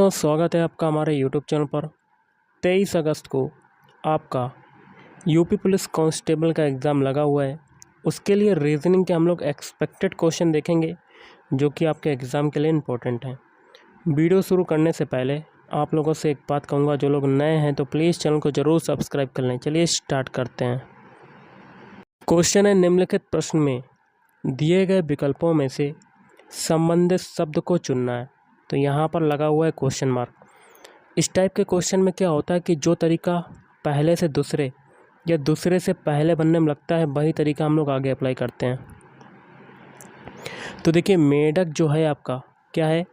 तो स्वागत है आपका हमारे यूट्यूब चैनल पर। 23 अगस्त को आपका यूपी पुलिस कांस्टेबल का एग्ज़ाम लगा हुआ है। उसके लिए रीजनिंग के हम लोग एक्सपेक्टेड क्वेश्चन देखेंगे जो कि आपके एग्ज़ाम के लिए इम्पोर्टेंट हैं। वीडियो शुरू करने से पहले आप लोगों से एक बात कहूँगा, जो लोग नए हैं तो प्लीज़ चैनल को ज़रूर सब्सक्राइब कर लें। चलिए स्टार्ट करते हैं। क्वेश्चन है, निम्नलिखित प्रश्न में दिए गए विकल्पों में से संबंधित शब्द को चुनना है। तो यहाँ पर लगा हुआ है क्वेश्चन मार्क। इस टाइप के क्वेश्चन में क्या होता है कि जो तरीका पहले से दूसरे या दूसरे से पहले बनने में लगता है, वही तरीका हम लोग आगे अप्लाई करते हैं। तो देखिए, मेढक जो है आपका क्या है,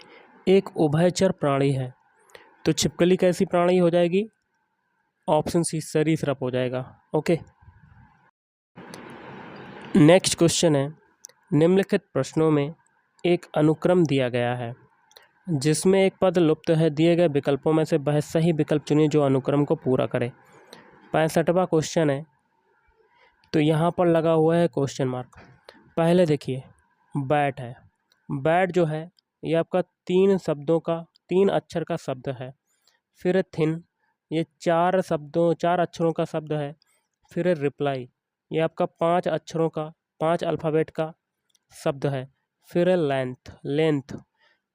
एक उभयचर प्राणी है। तो छिपकली कैसी प्राणी हो जाएगी? ऑप्शन सी, सरीसृप हो जाएगा। ओके, नेक्स्ट क्वेश्चन है, निम्नलिखित प्रश्नों में एक अनुक्रम दिया गया है जिसमें एक पद लुप्त है। दिए गए विकल्पों में से वह सही विकल्प चुनिए जो अनुक्रम को पूरा करे। 65वां क्वेश्चन है। तो यहाँ पर लगा हुआ है क्वेश्चन मार्क। पहले देखिए, बैट है। बैट जो है ये आपका 3 अक्षर का शब्द है। फिर थिन, ये 4 अक्षरों का शब्द है। फिर रिप्लाई, ये आपका 5 अल्फ़ाबेट का शब्द है। फिर लेंथ,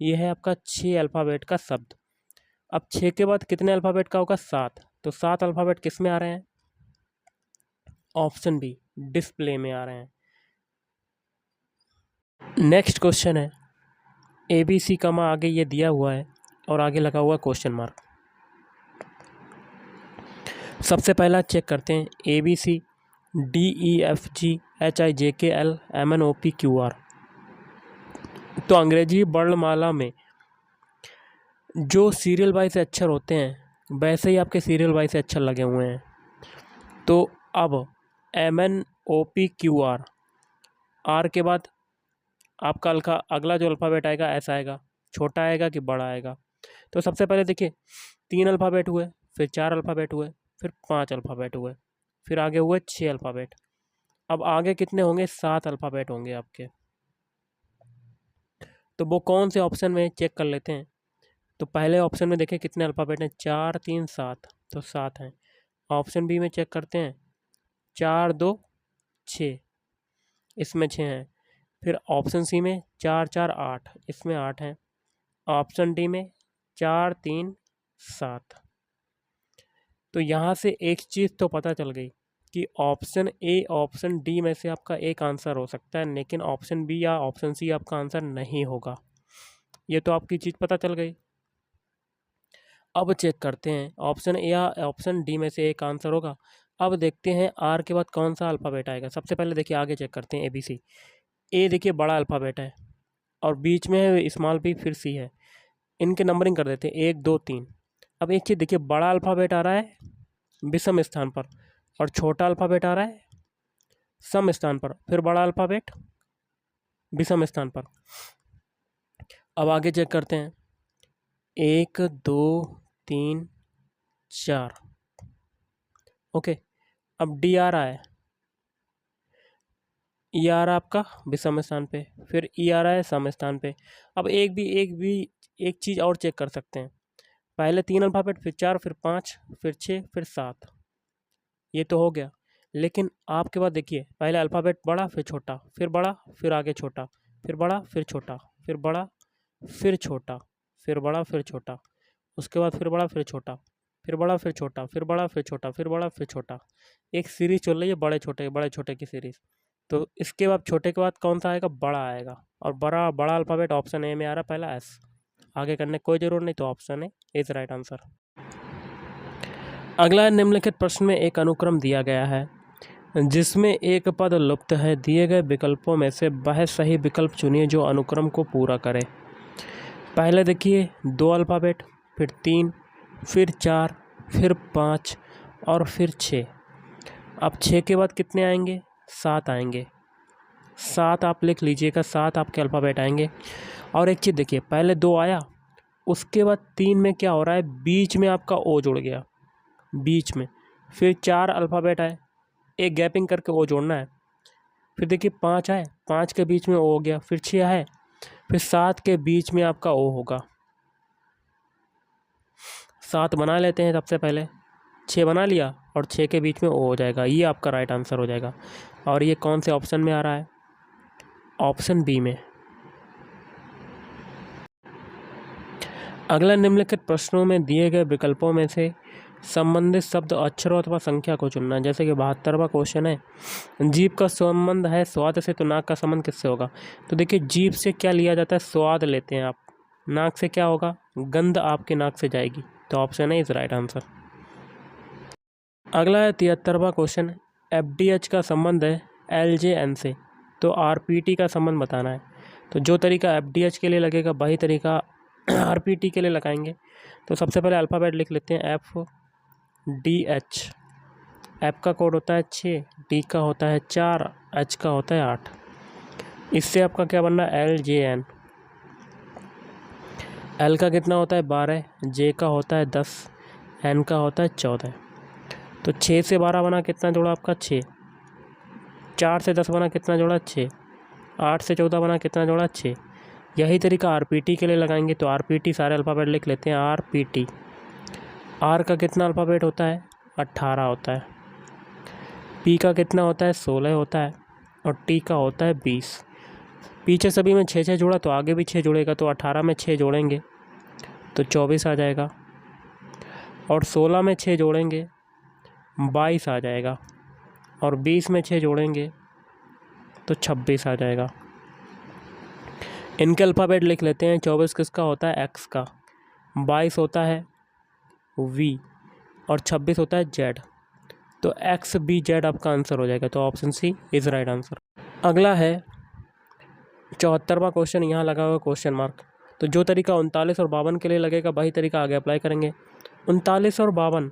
ये है आपका 6 अल्फ़ाबेट का शब्द। अब 6 के बाद कितने अल्फ़ाबेट का होगा? 7। तो 7 अल्फ़ाबेट किस में आ रहे हैं? ऑप्शन बी, डिस्प्ले में आ रहे हैं। नेक्स्ट क्वेश्चन है, ABC कमा आगे ये दिया हुआ है और आगे लगा हुआ क्वेश्चन मार्क। सबसे पहला चेक करते हैं, ABC DEFGHIJKL MNOPQR। तो अंग्रेजी वर्णमाला में जो सीरियल वाइज अक्षर होते हैं वैसे ही आपके सीरियल वाइज अक्षर लगे हुए हैं। तो अब MNOPQR, आर के बाद आपका अगला जो अल्फ़ाबेट आएगा ऐसा आएगा, छोटा आएगा कि बड़ा आएगा? तो सबसे पहले देखिए, 3 अल्फ़ाबेट हुए, फिर 4 अल्फ़ाबेट हुए, फिर 5 अल्फ़ाबेट हुए, फिर आगे हुए 6 अल्फ़ाबेट। अब आगे कितने होंगे? 7 अल्फ़ाबेट होंगे आपके। तो वो कौन से ऑप्शन में चेक कर लेते हैं। तो पहले ऑप्शन में देखें कितने अल्फ़ाबेट हैं, 4 3 7, तो 7 हैं। ऑप्शन बी में चेक करते हैं, 4 2 6, इसमें 6 हैं। फिर ऑप्शन सी में 4 4 8, इसमें 8 हैं। ऑप्शन डी में 4 3 7। तो यहाँ से एक चीज़ तो पता चल गई कि ऑप्शन ए, ऑप्शन डी में से आपका एक आंसर हो सकता है, लेकिन ऑप्शन बी या ऑप्शन सी आपका आंसर नहीं होगा। ये तो आपकी चीज़ पता चल गई। अब चेक करते हैं, ऑप्शन ए या ऑप्शन डी में से एक आंसर होगा। अब देखते हैं आर के बाद कौन सा अल्फ़ाबेट आएगा। सबसे पहले देखिए आगे चेक करते हैं, ABC। ए देखिए बड़ा अल्फ़ाबेट है और बीच में है स्मॉल बी, फिर सी है। इनके नंबरिंग कर देते हैं, 1 2 3। अब एक चीज़ देखिए, बड़ा अल्फ़ाबेट आ रहा है विषम स्थान पर और छोटा अल्फ़ाबेट आ रहा है सम स्थान पर, फिर बड़ा अल्फ़ाबेट विषम स्थान पर। अब आगे चेक करते हैं, 1 2 3 4। ओके, अब डी आ रहा है, ई आ रहा है आपका विषम स्थान पे, फिर ई आ रहा है सम स्थान पे। अब एक चीज़ और चेक कर सकते हैं, पहले 3 अल्फ़ाबेट, फिर 4, फिर 5, फिर 6, फिर 7। ये तो हो गया, लेकिन आपके बाद देखिए, पहले अल्फ़ाबेट बड़ा, फिर छोटा, फिर बड़ा, फिर आगे छोटा, फिर बड़ा, फिर छोटा, फिर बड़ा, फिर छोटा, फिर बड़ा, फिर छोटा, उसके बाद फिर बड़ा, फिर छोटा, फिर बड़ा, फिर छोटा, फिर बड़ा, फिर छोटा, फिर बड़ा, फिर छोटा। एक सीरीज़ चल रही है बड़े छोटे की सीरीज़। तो इसके बाद छोटे के बाद कौन सा आएगा? बड़ा आएगा। और बड़ा अल्फ़ाबेट ऑप्शन ए में आ रहा है, पहला एस। आगे करने की कोई ज़रूरत नहीं, तो option A is right answer. अगला, निम्नलिखित प्रश्न में एक अनुक्रम दिया गया है जिसमें एक पद लुप्त है। दिए गए विकल्पों में से वह सही विकल्प चुनिए जो अनुक्रम को पूरा करे। पहले देखिए 2 अल्फ़ाबेट, फिर 3, फिर 4, फिर 5 और फिर 6। अब 6 के बाद कितने आएंगे? 7 आएंगे। 7 आप लिख लीजिएगा, 7 आपके अल्फ़ाबेट आएंगे। और एक चीज़ देखिए, पहले 2 आया, उसके बाद 3 में क्या हो रहा है, बीच में आपका ओ जुड़ गया, बीच में। फिर 4 अल्फ़ाबेट आए, एक गैपिंग करके ओ जोड़ना है। फिर देखिए 5 आए, 5 के बीच में ओ हो गया, फिर 6 है, फिर 7 के बीच में आपका ओ होगा। 7 बना लेते हैं। सबसे पहले 6 बना लिया और 6 के बीच में ओ हो जाएगा, ये आपका राइट आंसर हो जाएगा। और ये कौन से ऑप्शन में आ रहा है? ऑप्शन बी में। अगला निम्नलिखित प्रश्नों में दिए गए विकल्पों में से संबंधित शब्द, अक्षरों अथवा संख्या को चुनना। जैसे कि 72वां क्वेश्चन है, जीभ का संबंध है स्वाद से, तो नाक का संबंध किससे होगा? तो देखिए, जीभ से क्या लिया जाता है? स्वाद लेते हैं आप। नाक से क्या होगा? गंध आपके नाक से जाएगी। तो ऑप्शन है इज राइट आंसर। अगला है 73वां क्वेश्चन, एफडीएच का संबंध है एलजेएन से, तो आरपीटी का संबंध बताना है। तो जो तरीका एफडीएच के लिए लगेगा वही तरीका आरपीटी के लिए लगाएंगे। तो सबसे पहले अल्फ़ाबेट लिख लेते हैं, FDH। एफ का कोड होता है 6, डी का होता है 4, एच का होता है 8। इससे आपका क्या बनना है? LJN। एल का कितना होता है? 12, जे का होता है 10, एन का होता है 14। तो 6 से 12 बना, कितना जोड़ा आपका? 6। 4 से 10 बना, कितना जोड़ा? 6। 8 से 14 बना, कितना जोड़ा? 6। यही तरीका आरपीटी के लिए लगाएंगे। तो आरपीटी सारे अल्फ़ाबेट लिख लेते हैं, आरपीटी। आर का कितना अल्फ़ाबेट होता है? 18 होता है। पी का कितना होता है? 16 होता है। और टी का होता है 20। पीछे सभी में 6 6 जोड़ा, तो आगे भी 6 जोड़ेगा। तो 18 में 6 जोड़ेंगे तो 24 आ जाएगा। और 16 में 6 जोड़ेंगे 22 आ जाएगा। और 20 में 6 जोड़ेंगे तो 26 आ जाएगा। इनके अल्फ़ाबेट लिख लेते हैं। 24 किसका होता है? एक्स का। 22 होता है वी। और 26 होता है जेड। तो एक्स बी जेड आपका आंसर हो जाएगा। तो option C is right answer. अगला है 74वां क्वेश्चन, यहाँ लगा हुआ क्वेश्चन मार्क। तो जो तरीका 39 और 52 के लिए लगेगा वही तरीका आगे अप्लाई करेंगे। 39 और 52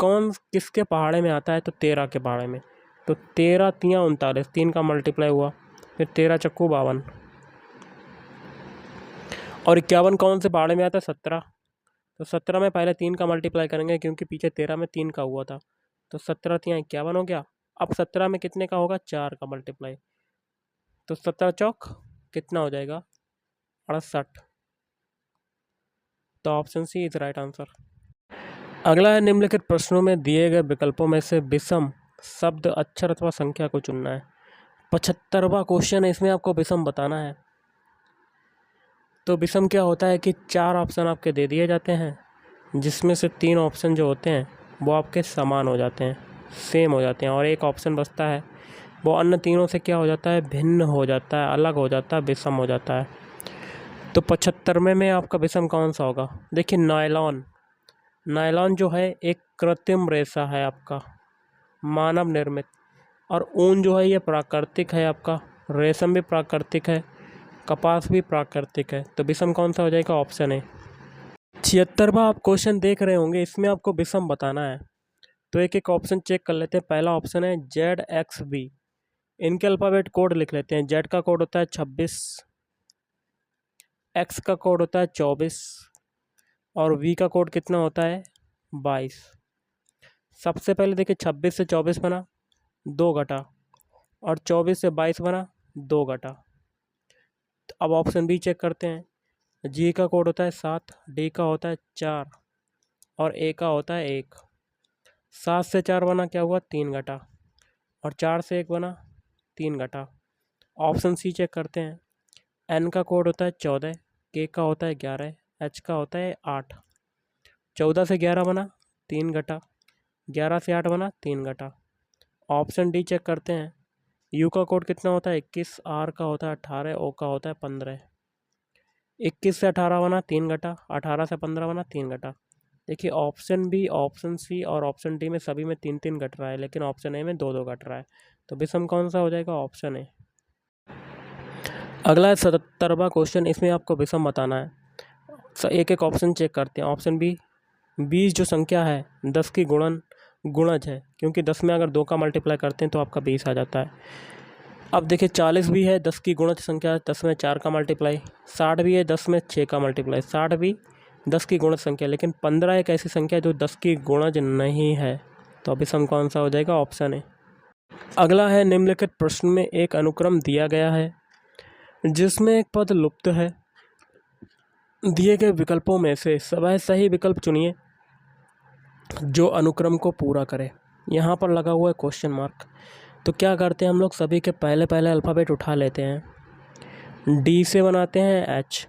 कौन किसके पहाड़े में आता है? तो 13 के पहाड़े में। तो 13 तियाँ 39, 3 का मल्टीप्लाई हुआ, फिर 13 चक्कू 52। और 51 कौन से पहाड़े में आता है? 17। तो 17 में पहले 3 का मल्टीप्लाई करेंगे, क्योंकि पीछे 13 में 3 का हुआ था। तो 17 तियाँ 51 हो गया। अब 17 में कितने का होगा? 4 का मल्टीप्लाई। तो 17 चौक कितना हो जाएगा? 68। तो option C is right answer. अगला है निम्नलिखित प्रश्नों में दिए गए विकल्पों में से विषम शब्द, अक्षर अथवा संख्या को चुनना है। 75वां क्वेश्चन है, इसमें आपको विषम बताना है। तो विषम क्या होता है कि 4 ऑप्शन आपके दे दिए जाते हैं, जिसमें से 3 ऑप्शन जो होते हैं वो आपके समान हो जाते हैं, सेम हो जाते हैं। और एक ऑप्शन बचता है, वो अन्य तीनों से क्या हो जाता है? भिन्न हो जाता है, अलग हो जाता है, विषम हो जाता है। तो 75वें में आपका विषम कौन सा होगा? देखिए, नायलॉन। नायलॉन जो है एक कृत्रिम रेशा है आपका, मानव निर्मित। और ऊन जो है ये प्राकृतिक है आपका, रेशम भी प्राकृतिक है, कपास भी प्राकृतिक है। तो विषम कौन सा हो जाएगा? ऑप्शन है। 76वां आप क्वेश्चन देख रहे होंगे, इसमें आपको विषम बताना है। तो एक एक ऑप्शन चेक कर लेते हैं। पहला ऑप्शन है ZXB। इनके अल्फ़ाबेट कोड लिख लेते हैं। Z का कोड होता है 26, X का कोड होता है 24 और V का कोड कितना होता है? 22। सबसे पहले देखिए, 26 से 24 बना, 2 घटा, और 24 से 22 बना, 2 घटा। तो अब ऑप्शन बी चेक करते हैं। G का कोड होता है 7, D का होता है 4 और A का होता है 1। 7 से 4 बना, क्या हुआ? 3 घटा। और 4 से 1 बना, 3 घटा। ऑप्शन सी चेक करते हैं। N का कोड होता है 14, K का होता है 11, H का होता है 8। 14 से 11 बना, 3 घटा। 11 से 8 बना, 3 घटा। ऑप्शन डी चेक करते हैं। U का कोड कितना होता है? 21, R का होता है 18, O का होता है 15। 21 से 18 बना, 3 घटा। 18 से 15 बना, 3 घटा। देखिए, ऑप्शन बी, ऑप्शन सी और ऑप्शन डी में सभी में 3 3 घट रहा है, लेकिन ऑप्शन ए में 2 2 घट रहा है। तो विषम कौन सा हो जाएगा? Option A. अगला है 77वां क्वेश्चन, इसमें आपको विषम बताना है। एक एक ऑप्शन चेक करते हैं। ऑप्शन बी, 20 जो संख्या है 10 की गुणज है, क्योंकि 10 में अगर 2 का मल्टीप्लाई करते हैं तो आपका 20 आ जाता है। अब देखिए, 40 भी है 10 की गुणज संख्या, 10 में 4 का मल्टीप्लाई। 60 भी है 10 में 6 का मल्टीप्लाई, 60 भी 10 की गुणज संख्या। लेकिन 15 एक ऐसी संख्या जो 10 की गुणज नहीं है। तो अभी सम कौन सा हो जाएगा? ऑप्शन है। अगला है निम्नलिखित प्रश्न में एक अनुक्रम दिया गया है जिसमें एक पद लुप्त है। दिए गए विकल्पों में से सभी सही विकल्प चुनिए। जो अनुक्रम को पूरा करे। यहाँ पर लगा हुआ है क्वेश्चन मार्क। तो क्या करते हैं हम लोग सभी के पहले पहले अल्फ़ाबेट उठा लेते हैं। डी से बनाते हैं एच,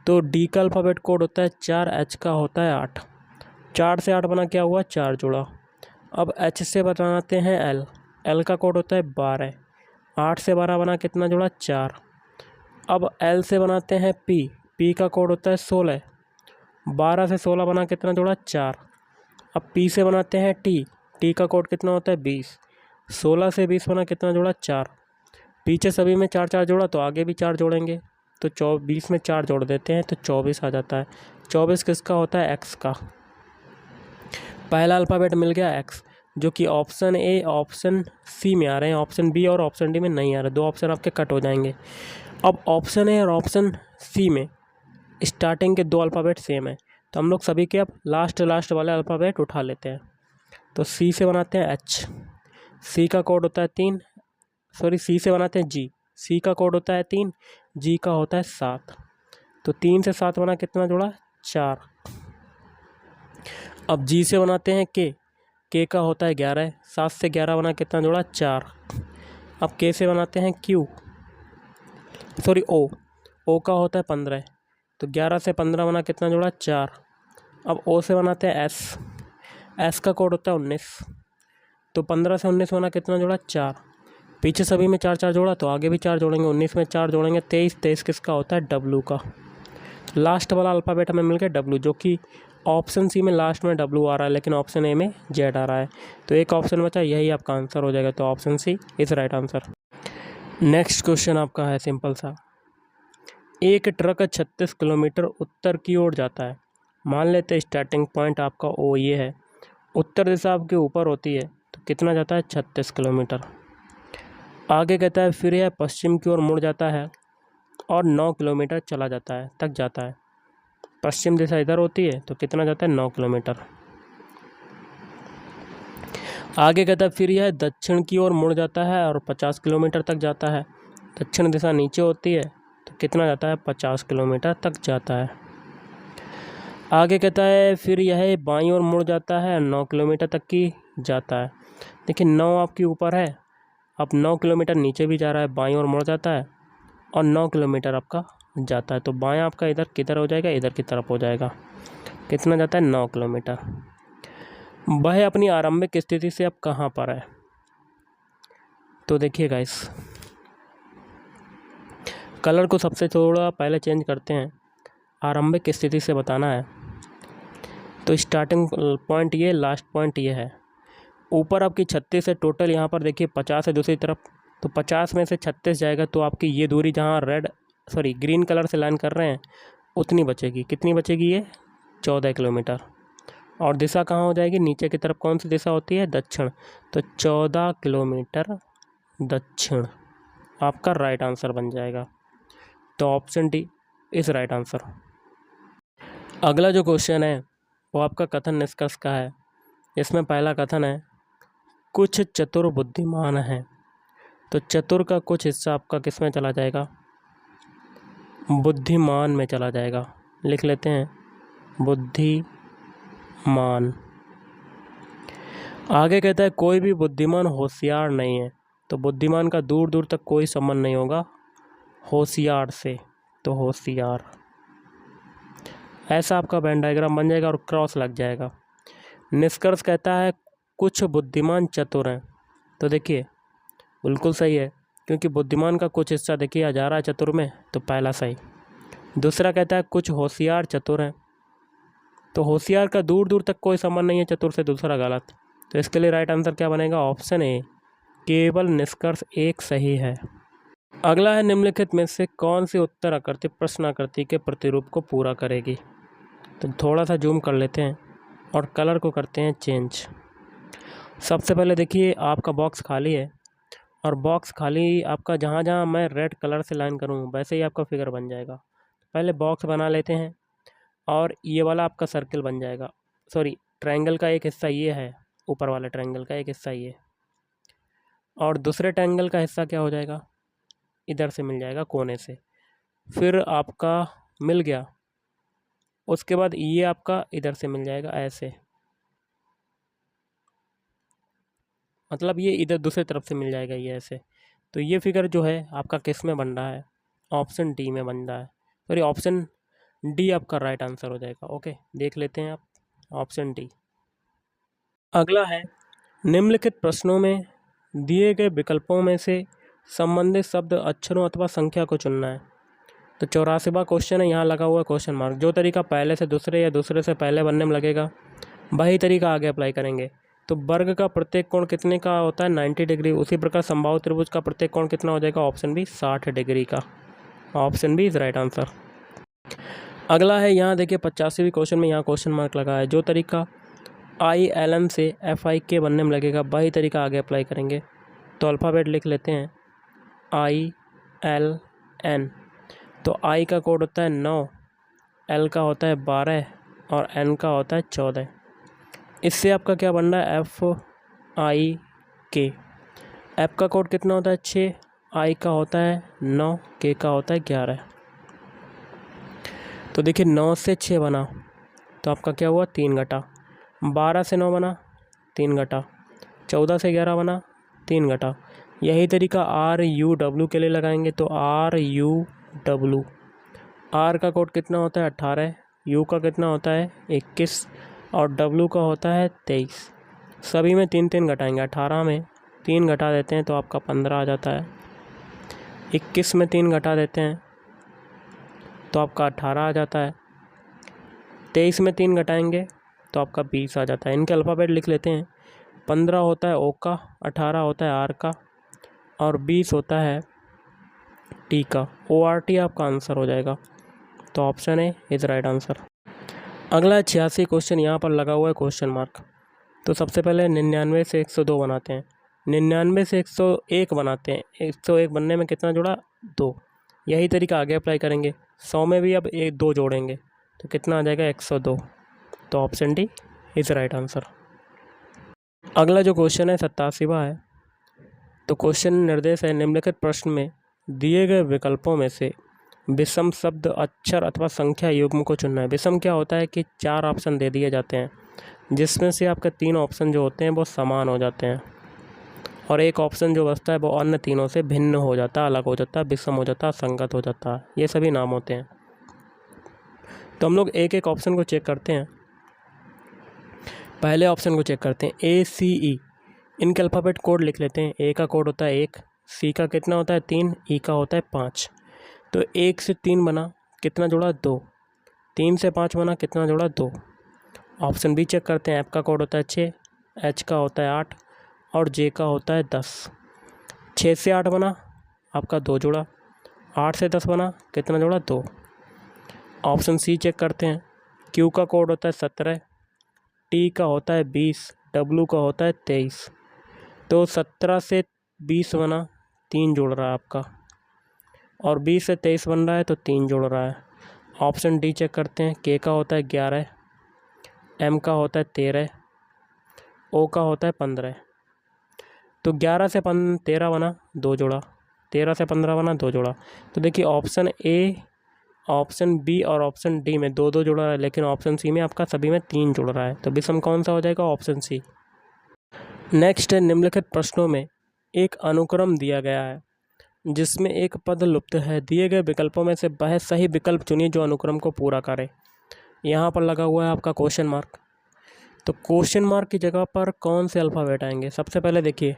तो डी का अल्फ़ाबेट कोड होता है 4, एच का होता है 8। 4 से 8 बना क्या हुआ, 4 जुड़ा। अब एच से बनाते हैं एल, एल का कोड होता है 12। 8 से 12 बना कितना जुड़ा, 4। अब एल से बनाते हैं पी, पी का कोड होता है 16। 12 से 16 बना कितना जुड़ा, 4। अब पी से बनाते हैं टी, टी का कोड कितना होता है 20। 16 से 20 बना कितना जुड़ा, 4। पीछे सभी में 4 4 जोड़ा तो आगे भी 4 जोड़ेंगे, तो 24 में 4 जोड़ देते हैं तो 24 आ जाता है। 24 किसका होता है, एक्स का। पहला अल्फ़ाबेट मिल गया एक्स, जो कि ऑप्शन ए ऑप्शन सी में आ रहे हैं, ऑप्शन बी और ऑप्शन डी में नहीं आ रहे। 2 ऑप्शन आपके कट हो जाएंगे। अब ऑप्शन ए और ऑप्शन सी में स्टार्टिंग के 2 अल्फ़ाबेट सेम है, तो हम लोग सभी के अब लास्ट वाले अल्फ़ाबेट उठा लेते हैं। तो सी से बनाते हैं एच, सी का कोड होता है 3। सी से बनाते हैं जी, सी का कोड होता है 3, जी का होता है 7। तो 3 से 7 बना कितना जुड़ा, 4। अब जी से बनाते हैं के का होता है 11। 7 से 11 बना कितना जुड़ा, 4। अब के से बनाते हैं ओ का होता है 15। तो 11 से 15 बना कितना जुड़ा, 4। अब ओ से बनाते हैं एस का कोड होता है 19। तो 15 से 19 बना कितना जुड़ा, 4। पीछे सभी में 4 4 जोड़ा तो आगे भी 4 जोड़ेंगे, 19 में 4 जोड़ेंगे 23। 23 किसका होता है, डब्लू का। लास्ट वाला अल्फ़ाबेट हमें मिल गया डब्लू, जो कि ऑप्शन सी में लास्ट में डब्लू आ रहा है, लेकिन ऑप्शन ए में जेड आ रहा है। तो एक ऑप्शन बचा, यही आपका आंसर हो जाएगा। तो option C is right answer. Next question आपका है सिंपल सा। एक ट्रक 36 किलोमीटर उत्तर की ओर जाता है। मान लेते हैं स्टार्टिंग पॉइंट आपका ओ ये है, उत्तर दिशा आपके ऊपर होती है, तो कितना जाता है, 36 किलोमीटर। आगे कहता है फिर यह पश्चिम की ओर मुड़ जाता है और 9 किलोमीटर चला जाता है तक जाता है। पश्चिम दिशा इधर होती है तो कितना जाता है, 9 किलोमीटर। आगे कहता है फिर यह दक्षिण की ओर मुड़ जाता है और 50 किलोमीटर तक जाता है। दक्षिण दिशा नीचे होती है तो कितना जाता है, 50 किलोमीटर तक जाता है। आगे कहता है फिर यह बाईं ओर मुड़ जाता है, 9 किलोमीटर तक की जाता है। देखिए 9 आपके ऊपर है, अब 9 किलोमीटर नीचे भी जा रहा है, बाईं ओर मुड़ जाता है और 9 किलोमीटर आपका जाता है। तो बायां आपका इधर किधर हो जाएगा, इधर की तरफ हो जाएगा। कितना जाता है, 9 किलोमीटर। वह अपनी आरंभिक स्थिति से अब कहाँ पर है। तो देखिए गाइस, कलर को सबसे थोड़ा पहले चेंज करते हैं, आरंभिक स्थिति से बताना है। तो स्टार्टिंग पॉइंट ये, लास्ट पॉइंट ये है। ऊपर आपकी 36 है टोटल, यहाँ पर देखिए 50 है दूसरी तरफ, तो 50 में से 36 जाएगा तो आपकी ये दूरी जहाँ ग्रीन कलर से लाइन कर रहे हैं उतनी बचेगी। कितनी बचेगी, ये 14 किलोमीटर। और दिशा कहाँ हो जाएगी, नीचे की तरफ कौन सी दिशा होती है, दक्षिण। तो 14 किलोमीटर दक्षिण आपका राइट आंसर बन जाएगा। तो option D is right answer. अगला जो क्वेश्चन है वो आपका कथन निष्कर्ष का है। इसमें पहला कथन है, कुछ चतुर बुद्धिमान हैं। तो चतुर का कुछ हिस्सा आपका किस में चला जाएगा, बुद्धिमान में चला जाएगा। लिख लेते हैं, बुद्धिमान। आगे कहता है कोई भी बुद्धिमान होशियार नहीं है। तो बुद्धिमान का दूर दूर तक कोई संबंध नहीं होगा होशियार से, तो होशियार। ऐसा आपका वेन डायग्राम बन जाएगा और क्रॉस लग जाएगा। निष्कर्ष कहता है कुछ बुद्धिमान चतुर हैं। तो देखिए बिल्कुल सही है, क्योंकि बुद्धिमान का कुछ हिस्सा देखिए आ जा रहा है चतुर में, तो पहला सही। दूसरा कहता है कुछ होशियार चतुर हैं। तो होशियार का दूर दूर तक कोई संबंध नहीं है चतुर से, दूसरा गलत। तो इसके लिए राइट आंसर क्या बनेगा, ऑप्शन ए, केवल निष्कर्ष एक सही है। अगला है, निम्नलिखित में से कौन सी उत्तर आकृति प्रश्न आकृति के प्रतिरूप को पूरा करेगी। तो थोड़ा सा जूम कर लेते हैं और कलर को करते हैं चेंज। सबसे पहले देखिए आपका बॉक्स खाली है, और बॉक्स खाली आपका जहाँ जहाँ मैं रेड कलर से लाइन करूँ वैसे ही आपका फिगर बन जाएगा। पहले बॉक्स बना लेते हैं और ये वाला आपका सर्कल बन जाएगा। ट्रायंगल का एक हिस्सा ये है, ऊपर वाले ट्रायंगल का एक हिस्सा ये, और दूसरे ट्रायंगल का हिस्सा क्या हो जाएगा, इधर से मिल जाएगा कोने से। फिर आपका मिल गया, उसके बाद ये आपका इधर से मिल जाएगा ऐसे, मतलब ये इधर दूसरी तरफ से मिल जाएगा ये ऐसे। तो ये फिगर जो है आपका किस में बन रहा है, ऑप्शन डी में बन रहा है। सॉरी, ऑप्शन डी आपका राइट आंसर हो जाएगा। ओके, देख लेते हैं आप, ऑप्शन डी। अगला है, निम्नलिखित प्रश्नों में दिए गए विकल्पों में से संबंधित शब्द, अक्षरों अथवा संख्या को चुनना है। तो 84वां क्वेश्चन है, यहाँ लगा हुआ क्वेश्चन मार्क। जो तरीका पहले से दूसरे या दूसरे से पहले बनने में लगेगा वही तरीका आगे अप्लाई करेंगे। तो वर्ग का प्रत्येक कोण कितने का होता है, 90 डिग्री। उसी प्रकार समबाहु त्रिभुज का प्रत्येक कोण कितना हो जाएगा, ऑप्शन बी 60 डिग्री का। Option B is right answer. अगला है, यहाँ देखिए 85वें क्वेश्चन में यहाँ क्वेश्चन मार्क लगा है। जो तरीका ILN से FIK बनने में लगेगा वही तरीका आगे अप्लाई करेंगे। तो अल्फ़ाबेट लिख लेते हैं, ILN। तो I का कोड होता है 9, L का होता है 12 और N का होता है 14। इससे आपका क्या बन रहा है, FIK। F का कोड कितना होता है, 6, I का होता है 9, K का होता है 11। तो देखिए 9 से 6 बना तो आपका क्या हुआ, 3 घटा। 12 से 9 बना, 3 घटा। 14 से 11 बना, 3 घटा। यही तरीका RUW के लिए लगाएंगे। तो RUW, R का कोड कितना होता है, 18, U का कितना होता है, 21 और W का होता है 23। सभी में 3 घटाएंगे। 18 में 3 घटा देते हैं तो आपका 15 आ जाता है। 21 में 3 घटा देते हैं तो आपका 18 आ जाता है। 23 में 3 घटाएंगे तो आपका 20 आ जाता है। इनके अल्फ़ाबेट लिख लेते हैं। 15 होता है O का, 18 होता है R का और 20 होता है T का। ORT आपका आंसर हो जाएगा। तो option A is right answer. अगला 86 क्वेश्चन, यहाँ पर लगा हुआ है क्वेश्चन मार्क। तो सबसे पहले 99 से 102 बनाते हैं। 99 से 101 बनाते हैं। 101 बनने में कितना जुड़ा, 2। यही तरीका आगे अप्लाई करेंगे। 100 में भी अब 2 जोड़ेंगे तो कितना आ जाएगा, 102। तो option D is right answer. अगला जो क्वेश्चन है 87वां है। तो क्वेश्चन निर्देश है, निम्नलिखित प्रश्न में दिए गए विकल्पों में से विषम शब्द, अक्षर अथवा संख्या युग्म को चुनना है। विषम क्या होता है कि 4 ऑप्शन दे दिए जाते हैं जिसमें से आपके 3 ऑप्शन जो होते हैं वो समान हो जाते हैं और एक ऑप्शन जो बचता है वो अन्य तीनों से भिन्न हो जाता है, अलग हो जाता है, विषम हो जाता है, संगत हो जाता है। ये सभी नाम होते हैं। तो हम लोग एक एक ऑप्शन को चेक करते हैं। पहले ऑप्शन को चेक करते हैं, ACE। इनके अल्फ़ाबेट कोड लिख लेते हैं। A का कोड होता है 1, C का कितना होता है 3, E का होता है 5। तो 1 से 3 बना, कितना जोड़ा, 2। 3 से 5 बना, कितना जोड़ा, 2। ऑप्शन बी चेक करते हैं। F का कोड होता है 6, H का होता है 8 और J का होता है 10। 6 से 8 बना, आपका 2 जोड़ा। 8 से 10 बना, कितना जोड़ा, 2। ऑप्शन सी चेक करते हैं। Q का कोड होता है 17, T का होता है 20, W का होता है 23। तो 17 से 20 बना, 3 जोड़ रहा है आपका और 20 से 23 बन रहा है तो 3 जोड़ रहा है। ऑप्शन डी चेक करते हैं। K का होता है 11, M का होता है 13, O का होता है 15। तो 11 से 13 बना, 2 जोड़ा। 13 से 15 बना, 2 जोड़ा। तो देखिए ऑप्शन ए, ऑप्शन बी और ऑप्शन डी में 2-2 जुड़ रहा है, लेकिन ऑप्शन सी में आपका सभी में 3 जुड़ रहा है। तो विषम कौन सा हो जाएगा, ऑप्शन सी। नेक्स्ट है, निम्नलिखित प्रश्नों में एक अनुक्रम दिया गया है जिसमें एक पद लुप्त है। दिए गए विकल्पों में से वह सही विकल्प चुनिए जो अनुक्रम को पूरा करे। यहाँ पर लगा हुआ है आपका क्वेश्चन मार्क। तो क्वेश्चन मार्क की जगह पर कौन से अल्फ़ाबेट आएंगे। सबसे पहले देखिए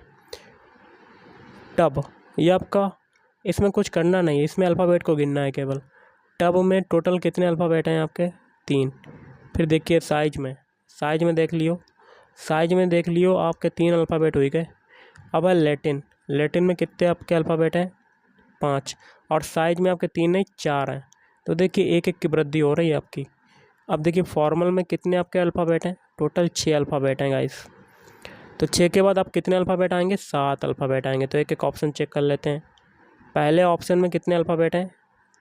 टब, ये आपका, इसमें कुछ करना नहीं है, इसमें अल्फ़ाबेट को गिनना है केवल। टब में टोटल कितने अल्फ़ाबेट हैं आपके, 3। फिर देखिए साइज में देख लियो, आपके 3 अल्फ़ाबेट हुई गए। अब है लैटिन में कितने आपके अल्फ़ाबेट हैं, 5 और साइज में आपके 3 नहीं 4 हैं। तो देखिए एक की वृद्धि हो रही है आपकी। अब देखिए फॉर्मल में कितने आपके अल्फ़ाबेट हैं, टोटल 6 अल्फ़ाबेट हैं गाइस। तो 6 के बाद आप कितने अल्फ़ाबेट आएंगे, 7 अल्फ़ाबेट आएंगे। तो एक ऑप्शन चेक कर लेते हैं। पहले ऑप्शन में कितने अल्फ़ाबेट हैं,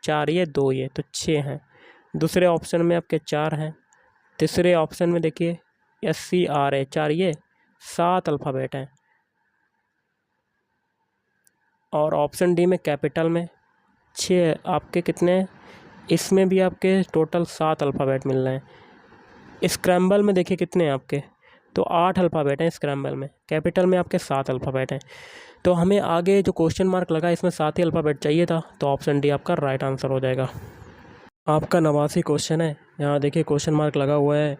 4 ये 2 ये, तो 6 हैं। दूसरे ऑप्शन में आपके 4 हैं। तीसरे ऑप्शन में देखिए SCR 4 ये, 7 अल्फ़ाबेट हैं। और ऑप्शन डी में कैपिटल में 6 आपके कितने हैं, इसमें भी आपके टोटल 7 अल्फ़ाबेट मिल रहे हैं। स्क्रैम्बल में देखिए कितने हैं आपके, तो 8 अल्फ़ाबेट हैं स्क्रैम्बल में, कैपिटल में आपके 7 अल्फ़ाबेट हैं। तो हमें आगे जो क्वेश्चन मार्क लगा इसमें 7 ही अल्फ़ाबेट चाहिए था, तो ऑप्शन डी आपका राइट आंसर हो जाएगा। आपका 89 क्वेश्चन है, यहाँ देखिए क्वेश्चन मार्क लगा हुआ है।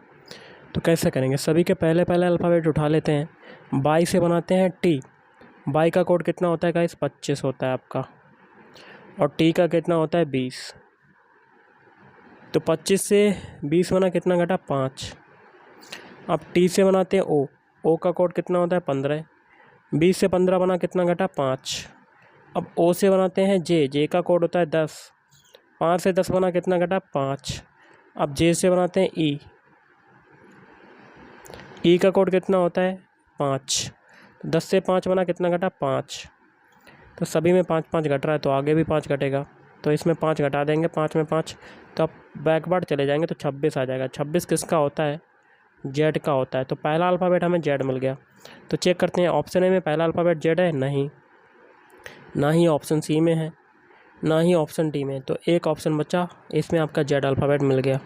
तो कैसे करेंगे, सभी के पहले पहले अल्फ़ाबेट उठा लेते हैं। बाई से बनाते हैं टी। बाई का कोड कितना होता है गाइस, 25 होता है आपका, और टी का कितना होता है 20। तो 25 से 20 बना, कितना घटा 5। अब टी से बनाते हैं ओ। ओ का कोड कितना होता है 15। 20 से 15 बना, कितना घटा 5। अब ओ से बनाते हैं जे। जे का कोड होता है 10। 5 से 10 बना, कितना घटा 5। अब जे से बनाते हैं ई। ई का कोड कितना होता है 5। 10 से 5 बना, कितना घटा 5। तो सभी में 5 5 घट रहा है, तो आगे भी 5 घटेगा, तो इसमें 5 घटा देंगे, 5 में 5, तो अब बैकवर्ड चले जाएंगे तो 26 आ जाएगा। 26 किसका होता है, जेड का होता है। तो पहला अल्फ़ाबेट हमें जेड मिल गया। तो चेक करते हैं ऑप्शन ए में पहला अल्फ़ाबेट जेड है, नहीं, ना ही ऑप्शन सी में है, ना ही ऑप्शन डी में। तो एक ऑप्शन बचा, इसमें आपका जेड अल्फ़ाबेट मिल गया।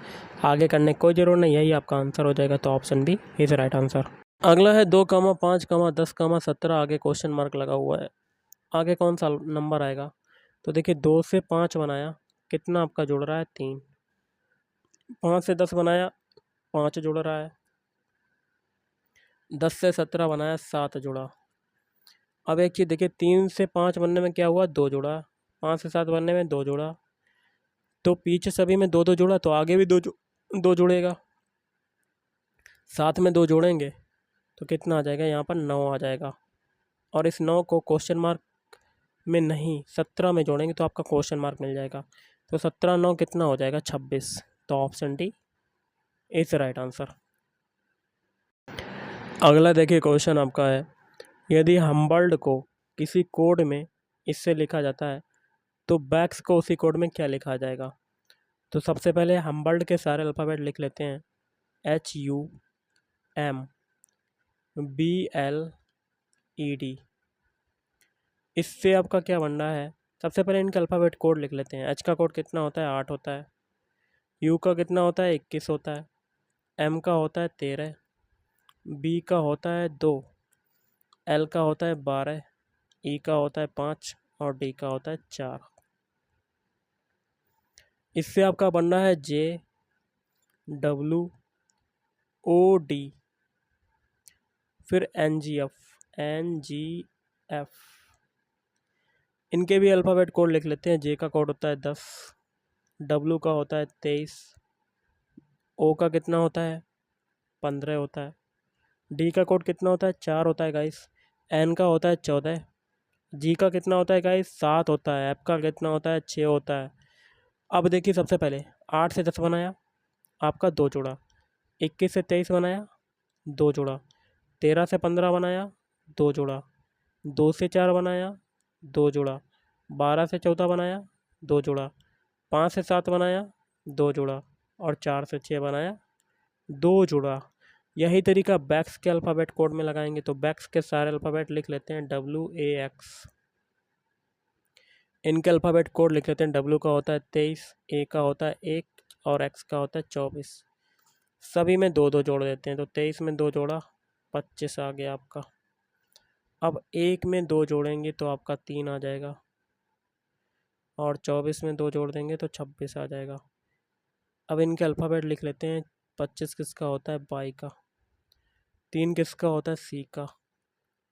आगे करने की कोई ज़रूरत नहीं, यही आपका आंसर हो जाएगा। तो option B is right answer. अगला है 2, 5, 10, 17। आगे क्वेश्चन मार्क लगा हुआ है, आगे कौन सा नंबर आएगा। तो देखिए 2 से 5 बनाया, कितना आपका जुड़ रहा है 3। 5 से 10 बनाया, 5 जुड़ रहा है। 10 से 17 बनाया, 7 जुड़ा। अब एक चीज़ देखिए, 3 से 5 बनने में क्या हुआ, 2 जुड़ा। 5 से 7 बनने में 2 जुड़ा। तो पीछे सभी में 2 2 जुड़ा, तो आगे भी 2 जुड़ेगा। साथ में 2 जोड़ेंगे तो कितना आ जाएगा, यहाँ पर 9 आ जाएगा। और इस 9 को क्वेश्चन मार्क में नहीं 17 में जोड़ेंगे तो आपका क्वेश्चन मार्क मिल जाएगा। तो 17 9 कितना हो जाएगा 26। तो option D is right answer. अगला देखिए क्वेश्चन आपका है, यदि हम्बल्ड को किसी कोड में इससे लिखा जाता है तो बैक्स को उसी कोड में क्या लिखा जाएगा। तो सबसे पहले हम्बल्ड के सारे अल्फ़ाबेट लिख लेते हैं, HUMBLED। इससे आपका क्या बनना है, सबसे पहले इनके अल्फ़ाबेट कोड लिख लेते हैं। एच का कोड कितना होता है 8 होता है। यू का कितना होता है 21 होता है। एम का होता है 13। बी का होता है 2। एल का होता है 12। ई का होता है 5 और डी का होता है 4। इससे आपका बनना है JWOD, फिर NGF। इनके भी अल्फ़ाबेट कोड लिख लेते हैं। जे का कोड होता है 10। डब्लू का होता है 23। ओ का कितना होता है 15 होता है। डी का कोड कितना होता है 4 होता है गाइस। एन का होता है 14। जी का कितना होता है गाइस 7 होता है। एफ का कितना होता है 6 होता है। अब देखिए सबसे पहले 8 से 10 बनाया, आपका 2 जोड़ा। 21 से 23 बनाया, 2 जोड़ा। 13 से 15 बनाया, 2 जोड़ा। 2 से 4 बनाया, 2 जोड़ा। 12 से 14 बनाया, 2 जोड़ा। 5 से 7 बनाया, 2 जोड़ा। और 4 से 6 बनाया, 2 जोड़ा। यही तरीका बैक्स के अल्फ़ाबेट कोड में लगाएंगे। तो बैक्स के सारे अल्फ़ाबेट लिख लेते हैं WAX। इनके अल्फ़ाबेट कोड लिख लेते हैं। W का होता है 23, A का होता है 1 और X का होता है 24। सभी में 2 2 जोड़ देते हैं। तो 23 में 2 जोड़ा, 25 आ गया आपका। अब 1 में 2 जोड़ेंगे तो आपका 3 आ जाएगा, और 24 में 2 जोड़ देंगे तो 26 आ जाएगा। अब इनके अल्फ़ाबेट लिख लेते हैं। 25 किसका होता है बाई का। 3 किसका होता है सी का।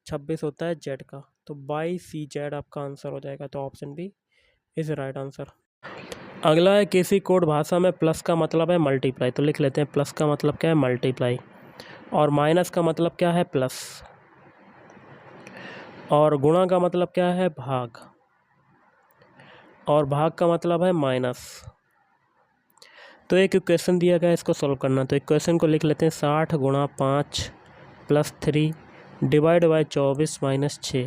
26 होता है जेड का। तो बाई सी जेड आपका आंसर हो जाएगा। तो option B is right answer. अगला है, किसी कोड भाषा में प्लस का मतलब है मल्टीप्लाई। तो लिख लेते हैं प्लस का मतलब क्या है मल्टीप्लाई, और माइनस का मतलब क्या है प्लस, और गुणा का मतलब क्या है भाग, और भाग का मतलब है माइनस। तो एक इक्वेशन दिया गया है, इसको सॉल्व करना। तो इक्वेशन को लिख लेते हैं 60 गुणा 5 प्लस 3 डिवाइड बाई 24 माइनस 6।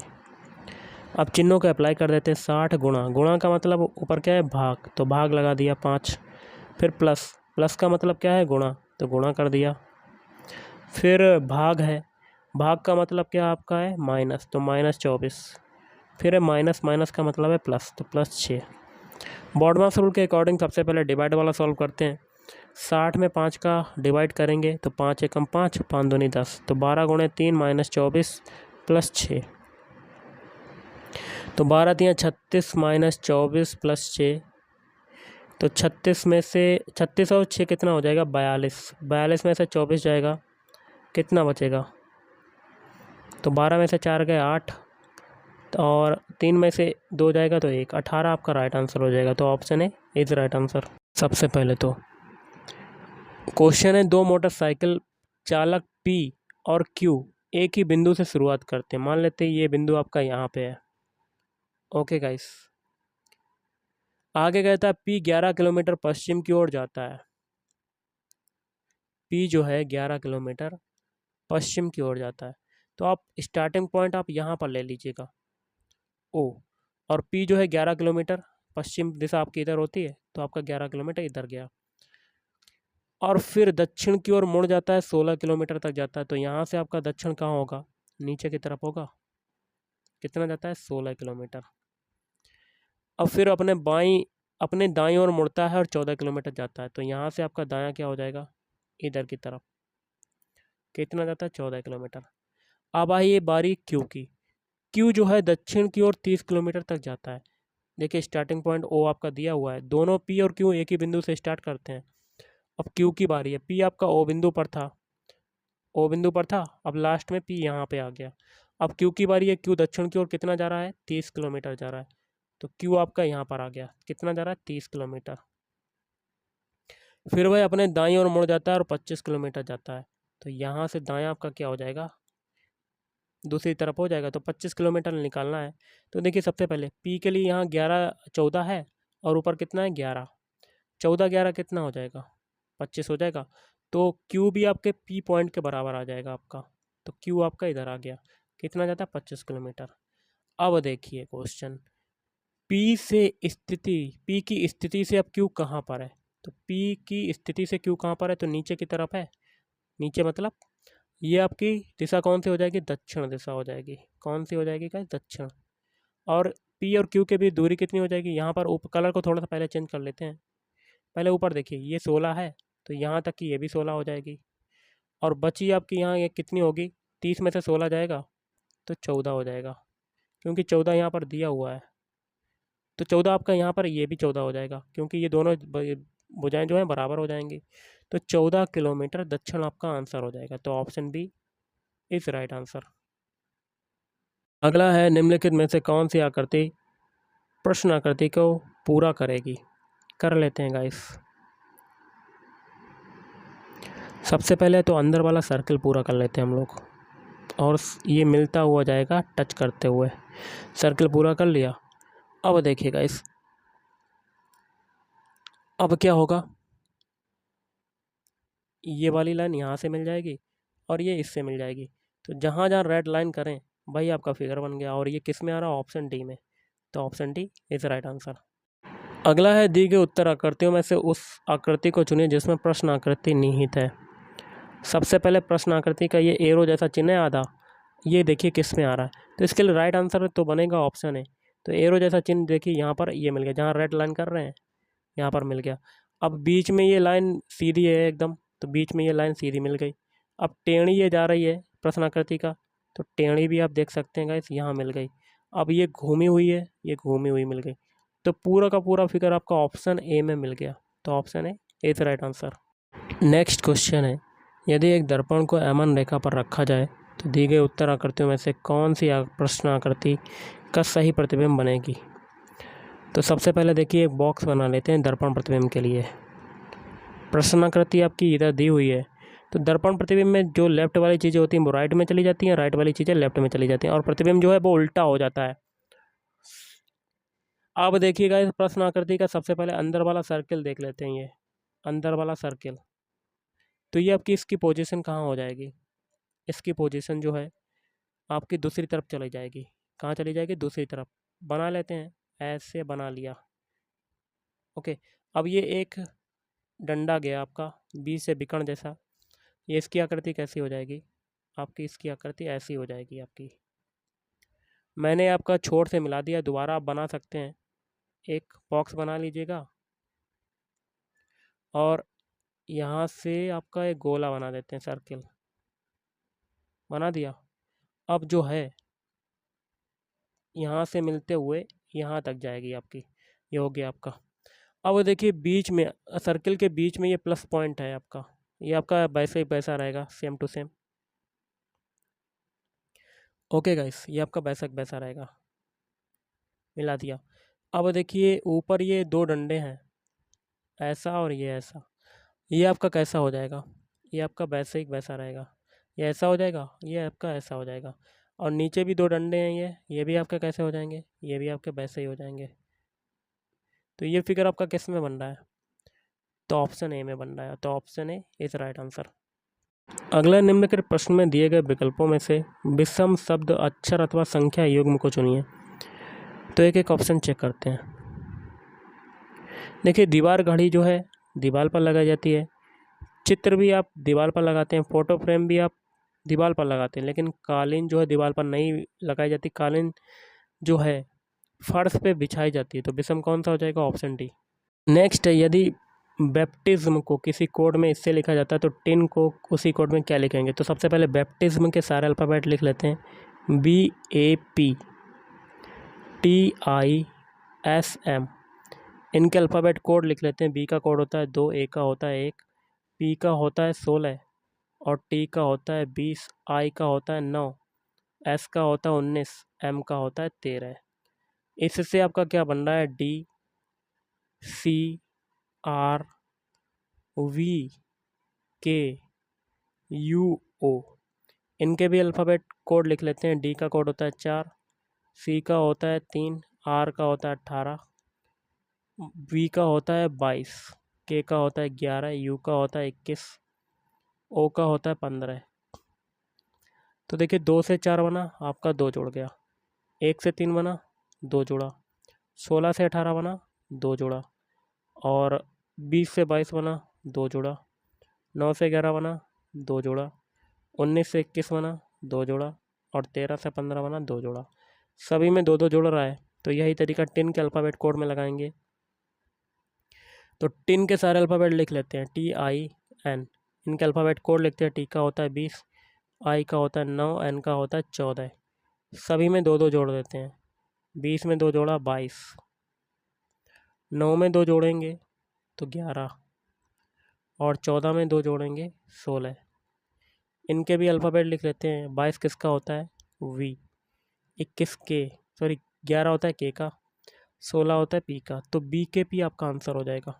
अब चिन्हों को अप्लाई कर देते हैं। 60 गुणा, गुणा का मतलब ऊपर क्या है भाग, तो भाग लगा दिया 5। फिर प्लस, प्लस का मतलब क्या है गुणा, तो गुणा कर दिया। फिर भाग है, भाग का मतलब क्या आपका है माइनस, तो माइनस 24। फिर है माइनस, माइनस का मतलब है प्लस, तो प्लस 6। बॉडमास रूल के अकॉर्डिंग सबसे पहले डिवाइड वाला सॉल्व करते हैं। 60 में 5 का डिवाइड करेंगे तो 5 एकम 5, 5 दूनी 10, तो 12 गुणे 3 माइनस 24 प्लस 6, तो 12 तियाँ 36 माइनस 24 प्लस 6, तो 36 में से 36 और 6 कितना हो जाएगा 42, 42 में से 24 जाएगा, कितना बचेगा, तो 12 में से 4 गए 8, और 3 में से 2 जाएगा तो 1, 18 आपका राइट आंसर हो जाएगा। तो option A is right answer. सबसे पहले तो क्वेश्चन है, दो मोटरसाइकिल चालक पी और क्यू एक ही बिंदु से शुरुआत करते हैं। मान लेते हैं ये बिंदु आपका यहाँ पे है। ओके गाइस, आगे कहता है पी 11 किलोमीटर पश्चिम की ओर जाता है। पी जो है 11 किलोमीटर पश्चिम की ओर जाता है, तो आप स्टार्टिंग पॉइंट आप यहाँ पर ले लीजिएगा ओ, और पी जो है 11 किलोमीटर, पश्चिम दिशा आपकी इधर होती है, तो आपका 11 किलोमीटर इधर गया, और फिर दक्षिण की ओर मुड़ जाता है, 16 किलोमीटर तक जाता है। तो यहाँ से आपका दक्षिण कहाँ होगा, नीचे की तरफ होगा, कितना जाता है 16 किलोमीटर। अब फिर अपने दाईं ओर मुड़ता है और 14 किलोमीटर जाता है, तो यहाँ से आपका दायां क्या हो जाएगा, इधर की तरफ, कितना जाता है 14 किलोमीटर। अब आइए बारी क्यू की। क्यू जो है दक्षिण की ओर 30 किलोमीटर तक जाता है। देखिए स्टार्टिंग पॉइंट ओ आपका दिया हुआ है, दोनों पी और क्यू एक ही बिंदु से स्टार्ट करते हैं। अब क्यू की बारी है, पी आपका ओ बिंदु पर था, अब लास्ट में पी यहाँ पे आ गया। अब क्यू की बारी है, क्यू दक्षिण की ओर कितना जा रहा है 30 किलोमीटर जा रहा है, तो क्यू आपका यहाँ पर आ गया, कितना जा रहा है 30 किलोमीटर। फिर वह अपने दाईं ओर मुड़ जाता है और 25 किलोमीटर जाता है, तो यहाँ से दायां आपका क्या हो जाएगा, दूसरी तरफ हो जाएगा, तो 25 किलोमीटर निकालना है। तो देखिए सबसे पहले पी के लिए यहाँ 11 14 है, और ऊपर कितना है 11, 14 11 कितना हो जाएगा 25 हो जाएगा। तो क्यू भी आपके पी पॉइंट के बराबर आ जाएगा आपका, तो क्यू आपका इधर आ गया, कितना जाता है 25 किलोमीटर। अब देखिए क्वेश्चन, पी की स्थिति से अब क्यू कहाँ पर है, तो पी की स्थिति से क्यू कहाँ पर है, तो नीचे की तरफ है, नीचे मतलब ये आपकी दिशा कौन सी हो जाएगी, दक्षिण दिशा हो जाएगी, कौन सी हो जाएगी क्या, दक्षिण। और पी और क्यू के बीच दूरी कितनी हो जाएगी, यहाँ पर ऊपर कलर को थोड़ा सा पहले चेंज कर लेते हैं। पहले ऊपर देखिए ये 16 है, तो यहाँ तक की ये भी 16 हो जाएगी, और बची आपकी यहाँ ये कितनी होगी, 30 में से 16 जाएगा तो 14 हो जाएगा, क्योंकि 14 यहाँ पर दिया हुआ है, तो 14 आपका यहाँ पर ये भी 14 हो जाएगा, क्योंकि ये दोनों भुजाएं जो हैं बराबर हो जाएंगी। तो 14 किलोमीटर दक्षिण आपका आंसर हो जाएगा, तो option B is right answer. अगला है, निम्नलिखित में से कौन सी आकृति प्रश्न आकृति को पूरा करेगी। कर लेते हैं गाइस। सबसे पहले तो अंदर वाला सर्कल पूरा कर लेते हैं हम लोग, और ये मिलता हुआ जाएगा टच करते हुए, सर्कल पूरा कर लिया। अब देखिए गाइस, अब क्या होगा, ये वाली लाइन यहाँ से मिल जाएगी और ये इससे मिल जाएगी, तो जहाँ जहाँ रेड लाइन करें भाई आपका फिगर बन गया, और ये किस में आ रहा है, ऑप्शन डी में, तो option D is right answer. अगला है, दी गई उत्तर आकृतियों में से उस आकृति को चुनिए जिसमें प्रश्न आकृति निहित है। सबसे पहले प्रश्न आकृति का ये एरो जैसा चिन्ह है आधा, ये देखिए किस में आ रहा है, तो इसके लिए राइट आंसर तो बनेगा ऑप्शन है। तो एरो जैसा चिन्ह देखिए यहाँ पर ये मिल गया, जहाँ रेड लाइन कर रहे हैं यहाँ पर मिल गया। अब बीच में ये लाइन सीधी है एकदम, तो बीच में ये लाइन सीधी मिल गई। अब टेढ़ी ये जा रही है प्रश्न आकृति का, तो टेढ़ी भी आप देख सकते हैं गाइस, यहाँ मिल गई। अब ये घूमी हुई है, ये घूमी हुई मिल गई, तो पूरा का पूरा फिगर आपका ऑप्शन ए में मिल गया, तो option A is right answer. Next question है, यदि एक दर्पण को एमन रेखा पर रखा जाए तो दी गई उत्तर आकृतियों में से कौन सी प्रश्न आकृति का सही प्रतिबिंब बनेगी। तो सबसे पहले देखिए एक बॉक्स बना लेते हैं दर्पण प्रतिबिंब के लिए। प्रश्न आकृति आपकी इधर दी हुई है, तो दर्पण प्रतिबिंब में जो लेफ्ट वाली चीज़ें होती हैं वो राइट में चली जाती हैं, राइट वाली चीज़ें लेफ्ट में चली जाती हैं, और प्रतिबिंब जो है वो उल्टा हो जाता है। अब देखिएगा इस प्रश्न आकृति का सबसे पहले अंदर वाला सर्किल देख लेते हैं, ये अंदर वाला सर्किल, तो ये आपकी इसकी पोजीशन कहाँ हो जाएगी, इसकी पोजीशन जो है आपकी दूसरी तरफ चली जाएगी। कहाँ चली जाएगी, दूसरी तरफ। बना लेते हैं, ऐसे बना लिया। ओके, अब ये एक डंडा गया आपका बीच से बिकण जैसा, ये इसकी आकृति कैसी हो जाएगी आपकी, इसकी आकृति ऐसी हो जाएगी आपकी। मैंने आपका छोर से मिला दिया, दोबारा आप बना सकते हैं। एक बॉक्स बना लीजिएगा और यहाँ से आपका एक गोला बना देते हैं, सर्किल बना दिया। अब जो है यहाँ से मिलते हुए यहाँ तक जाएगी आपकी, ये हो गया आपका। अब देखिए बीच में, सर्किल के बीच में ये प्लस पॉइंट है आपका, ये आपका वैसे ही वैसा रहेगा, same to same. Okay guys, ये आपका वैसा वैसा रहेगा, मिला दिया। अब देखिए ऊपर ये दो डंडे हैं, ऐसा और ये ऐसा, ये आपका कैसा हो जाएगा, ये आपका वैसे ही वैसा रहेगा, ये ऐसा हो जाएगा, ये आपका ऐसा हो जाएगा। और नीचे भी दो डंडे हैं, ये भी आपका कैसे हो जाएंगे, ये भी आपके वैसे ही हो जाएंगे। तो ये फिगर आपका किस में बन रहा है, तो ऑप्शन ए में बन रहा है, तो option A is right answer. अगला निम्नलिखित प्रश्न में दिए गए विकल्पों में से विषम शब्द अक्षर अथवा संख्या युग्म को चुनिए। तो एक एक ऑप्शन चेक करते हैं। देखिए दीवार घड़ी जो है दीवार पर लगाई जाती है, चित्र भी आप दीवार पर लगाते हैं, फोटो फ्रेम भी आप दीवार पर लगाते हैं, लेकिन कालीन जो है दीवार पर नहीं लगाई जाती, कालीन जो है फर्श पे बिछाई जाती है। तो विषम कौन सा हो जाएगा, ऑप्शन डी। नेक्स्ट है, यदि बैप्टिज्म को किसी कोड में इससे लिखा जाता है तो टिन को उसी कोड में क्या लिखेंगे। तो सबसे पहले बैप्टिज्म के सारे अल्फ़ाबेट लिख लेते हैं, BAPTISM, इनके अल्फ़ाबेट कोड लिख लेते हैं। बी का कोड होता है 2, ए का होता है 1, पी का होता है 16 और टी का होता है 20, आई का होता है 9, एस का होता है 19, एम का होता है 13। इससे आपका क्या बन रहा है, DCRVKUO, इनके भी अल्फ़ाबेट कोड लिख लेते हैं। डी का कोड होता है 4, सी का होता है 3, आर का होता है 18, वी का होता है 22, के का होता है 11, यू का होता है 21, ओ का होता है 15। तो देखिए 2 से 4 बना आपका 2 जुड़ गया, 1 से 3 बना 2 जुड़ा, 16 से 18 बना 2 जुड़ा, और 20 से 22 बना 2 जुड़ा, 9 से 11 बना 2 जुड़ा, 19 से 21 बना 2 जोड़ा, और 13 से 15 बना 2 जोड़ा। सभी में 2 2 जुड़ रहा है, तो यही तरीका टिन के अल्फ़ाबेट कोड में लगाएंगे। तो टिन के सारे अल्फ़ाबेट लिख लेते हैं, TIN, इनके अल्फ़ाबेट कोड लिखते हैं। टी का होता है 20, आई का होता है 9, एन का होता है 14, सभी में 2 2 जोड़ देते हैं। 20 में 2 जोड़ा 22, 9 में 2 जोड़ेंगे तो 11, और 14 में 2 जोड़ेंगे 16। इनके भी अल्फ़ाबेट लिख लेते हैं। 22 किसका होता है, V, 21 के, सॉरी 11 होता है के का, 16 होता है पी का, तो बी के पी आपका आंसर हो जाएगा।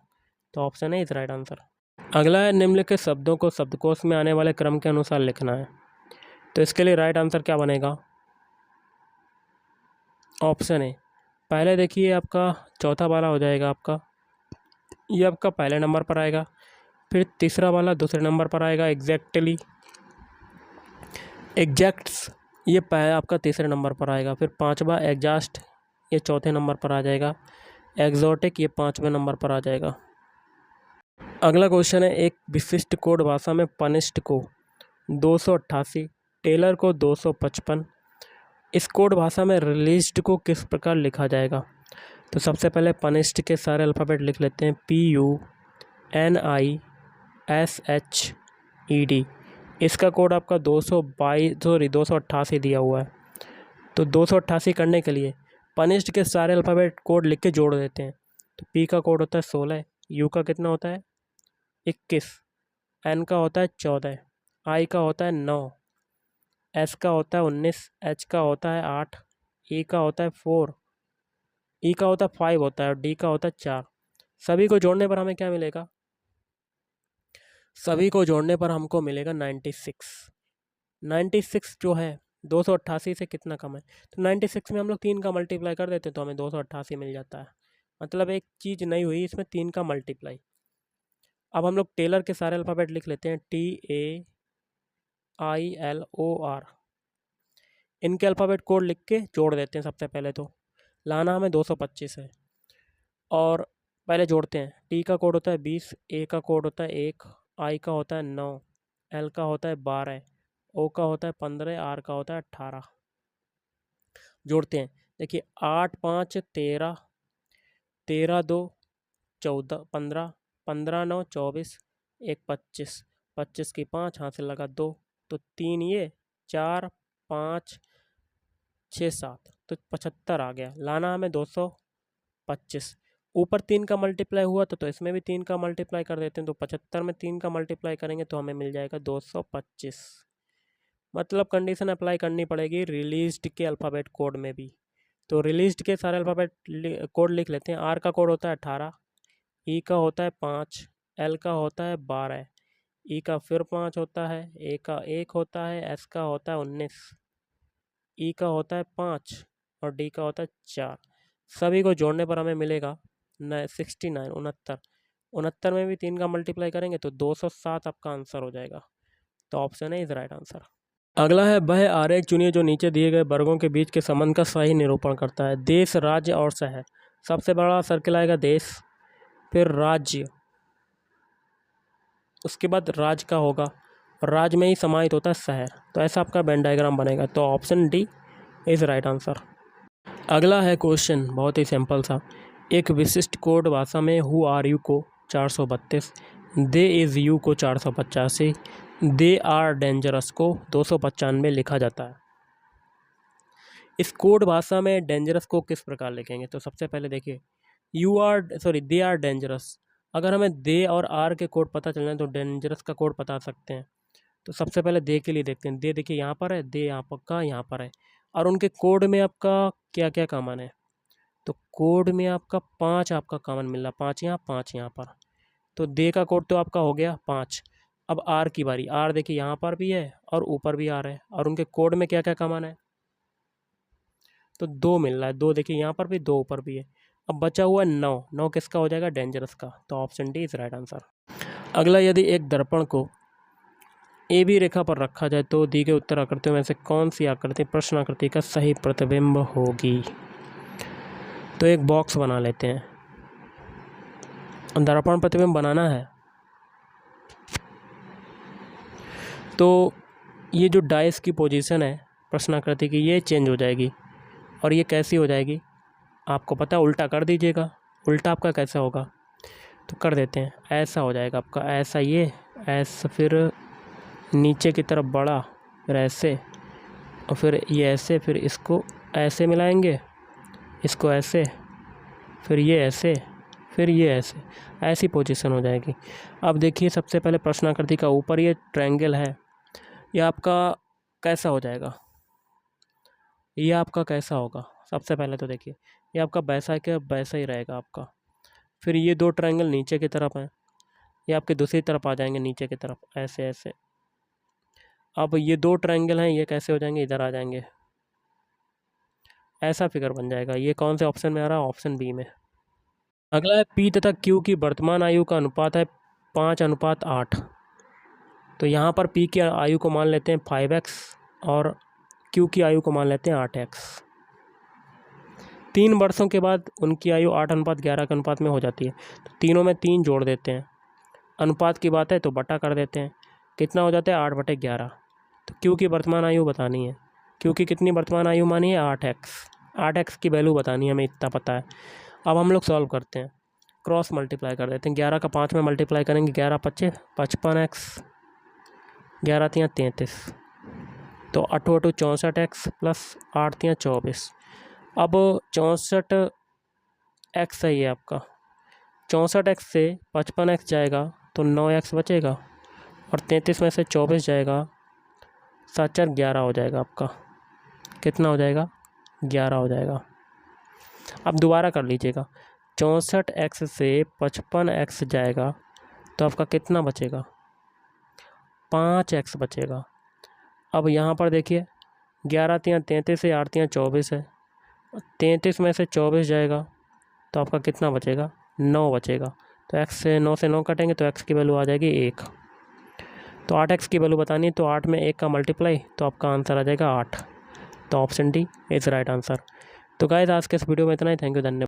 तो ऑप्शन है इज राइट आंसर। अगला है, निम्नलिखित शब्दों को शब्दकोश में आने वाले क्रम के अनुसार लिखना है। तो इसके लिए राइट आंसर क्या बनेगा, ऑप्शन है। पहले देखिए आपका चौथा वाला हो जाएगा आपका, ये आपका पहले नंबर पर आएगा, फिर तीसरा वाला दूसरे नंबर पर आएगा, एग्जैक्ट्स ये आपका तीसरे नंबर पर आएगा, फिर पांचवा एग्जास्ट ये चौथे नंबर पर आ जाएगा, एग्जॉटिक ये 5वें नंबर पर आ जाएगा। अगला क्वेश्चन है, एक विशिष्ट कोड भाषा में पनिष्ड को 288, टेलर को 255, इस कोड भाषा में रिलीज्ड को किस प्रकार लिखा जाएगा। तो सबसे पहले पनिष्ड के सारे अल्फ़ाबेट लिख लेते हैं, PUNISHED, इसका कोड आपका 288 दिया हुआ है। तो 288 करने के लिए पनिष्ड के सारे अल्फ़ाबेट कोड लिख के जोड़ देते हैं। तो पी का कोड होता है 16, यू का कितना होता है 21, एन का होता है 14, आई का होता है 9, एस का होता है 19, एच का होता है 8, ई का होता है 4, ई का होता है 5 होता है, और डी का होता है 4। सभी को जोड़ने पर हमें क्या मिलेगा, सभी को जोड़ने पर हमको मिलेगा 96। 96 जो है 288 से कितना कम है, तो 96 में हम लोग 3 का मल्टीप्लाई कर देते हैं तो हमें 288 मिल जाता है। मतलब एक चीज़ नहीं हुई इसमें, 3 का मल्टीप्लाई। अब हम लोग टेलर के सारे अल्फ़ाबेट लिख लेते हैं, TAILOR, इनके अल्फ़ाबेट कोड लिख के जोड़ देते हैं। सबसे पहले तो लाना हमें 225 है, और पहले जोड़ते हैं। टी का कोड होता है 20, ए का कोड होता है 1, आई का होता है 9, एल का होता है 12, ओ का होता है 15, आर का होता है 18। जोड़ते हैं, देखिए 8 5 13, 13 2 14 15, 15 9 24, एक 25, 25 की 5, हाथ से लगा 2, तो 3 ये, 4 5 6 7, तो 75 आ गया। लाना हमें 225। ऊपर 3 का मल्टीप्लाई हुआ तो इसमें भी 3 का मल्टीप्लाई कर देते हैं, तो 75 में 3 का मल्टीप्लाई करेंगे तो हमें मिल जाएगा 225। मतलब कंडीशन अप्लाई करनी पड़ेगी रिलीज्ड के अल्फ़ाबेट कोड में भी। तो रिलीज्ड के सारे अल्फ़ाबेट कोड लिख लेते हैं। आर का कोड होता है 18, ई का होता है 5, एल का होता है 12, ई का फिर 5 होता है, ए का 1 होता है, एस का होता है 19, ई का होता है 5 और डी का होता है 4। सभी को जोड़ने पर हमें मिलेगा 69, 69। 69 में भी 3 का मल्टीप्लाई करेंगे तो 207 आपका आंसर हो जाएगा। तो ऑप्शन है इज राइट आंसर। अगला है वह आरेख चुनिए जो नीचे दिए गए वर्गों के बीच के संबंध का सही निरूपण करता है। देश, राज्य और शहर। सबसे बड़ा सर्किल आएगा देश, फिर राज्य, उसके बाद राज्य का होगा और राज्य में ही समाहित होता है शहर। तो ऐसा आपका वेन डायग्राम बनेगा। तो option D is right answer. अगला है क्वेश्चन बहुत ही सिंपल सा। एक विशिष्ट कोड भाषा में हु आर यू को 432, दे इज़ यू को 485, दे आर डेंजरस को 295 लिखा जाता है। इस कोड भाषा में डेंजरस को किस प्रकार लिखेंगे? तो सबसे पहले देखिए दे आर डेंजरस। अगर हमें दे और आर के कोड पता चल जाए तो डेंजरस का कोड बता सकते हैं। तो सबसे पहले दे के लिए देखते हैं। दे देखिए यहाँ पर है, दे यहाँ पर यहाँ पर है, और उनके कोड में आपका क्या क्या कॉमन है? तो कोड में आपका 5 आपका कॉमन मिल रहा, 5 यहाँ 5 यहाँ पर। तो दे का कोड तो आपका हो गया 5। अब आर की बारी। आर देखिए यहाँ पर भी है और ऊपर भी आर है, और उनके कोड में क्या क्या कॉमन है? तो 2 मिल रहा है। 2 देखिए यहाँ पर भी, 2 ऊपर भी है। अब बचा हुआ है 9। 9 किसका हो जाएगा? डेंजरस का। तो option D is right answer. अगला, यदि एक दर्पण को ए बी रेखा पर रखा जाए तो दी गई उत्तर आकृतियों में से कौन सी आकृति प्रश्न आकृति का सही प्रतिबिंब होगी? तो एक बॉक्स बना लेते हैं। दर्पण प्रतिबिंब बनाना है तो ये जो डाइस की पोजीशन है प्रश्न आकृति की, ये चेंज हो जाएगी। और ये कैसी हो जाएगी आपको पता है? उल्टा कर दीजिएगा। उल्टा आपका कैसा होगा? तो कर देते हैं। ऐसा हो जाएगा आपका, ऐसा, ये ऐसा, फिर नीचे की तरफ बढ़ा, फिर ऐसे, और फिर ये ऐसे, फिर इसको ऐसे मिलाएंगे, इसको ऐसे, फिर ये ऐसे, फिर ये ऐसे, ऐसी पोजीशन हो जाएगी। अब देखिए सबसे पहले प्रश्न आकृति का ऊपर ये ट्रायंगल है, ये आपका कैसा हो जाएगा? ये आपका कैसा होगा? सबसे पहले तो देखिए ये आपका वैसा है कि वैसा ही रहेगा आपका। फिर ये 2 ट्रायंगल नीचे की तरफ हैं, ये आपके दूसरी तरफ आ जाएंगे नीचे की तरफ, ऐसे ऐसे। अब ये 2 ट्रायंगल हैं, ये कैसे हो जाएंगे? इधर आ जाएंगे, ऐसा फिगर बन जाएगा। ये कौन से ऑप्शन में आ रहा है? ऑप्शन बी में। अगला है पी तथा क्यू की वर्तमान आयु का अनुपात है 5:8। तो यहाँ पर पी की आयु को मान लेते हैं 5x और क्यू की आयु को मान लेते हैं 8x। 3 वर्षों के बाद उनकी आयु 8:11 के अनुपात में हो जाती है। तो तीनों में 3 जोड़ देते हैं। अनुपात की बात है तो बटा कर देते हैं। कितना हो जाता है? 8/11। तो क्यू की वर्तमान आयु बतानी है। क्यू की कितनी वर्तमान आयु मानी है? 8x। 8x की वैल्यू बतानी है, हमें इतना पता है। अब हम लोग सॉल्व करते हैं, क्रॉस मल्टीप्लाई कर देते हैं। 11 का 5 में मल्टीप्लाई करेंगे, 11 × 5 = 55x, 11 × 3 = 33, तो 8 × 2 = 64x प्लस 8 × 3 = 24। अब 64x है ये आपका। 64x से 55x जाएगा तो 9x बचेगा, और 33 में से 24 जाएगा, 7 × 4 = 11 हो जाएगा आपका। कितना हो जाएगा? 11 हो जाएगा। अब दोबारा कर लीजिएगा। 64x से 55x जाएगा तो आपका कितना बचेगा? 5x बचेगा। अब यहाँ पर देखिए 11 × 3 = 33 है, 8 × 3 = 24 है। 33 में से 24 जाएगा तो आपका कितना बचेगा? 9 बचेगा। तो x से 9 से 9 कटेंगे तो x की वैल्यू आ जाएगी 1। तो 8x की वैल्यू बतानी है, तो 8 में 1 का मल्टीप्लाई, तो आपका आंसर आ जाएगा 8। तो option D is right answer. तो गाइस आज के इस वीडियो में इतना ही। थैंक यू, धन्यवाद।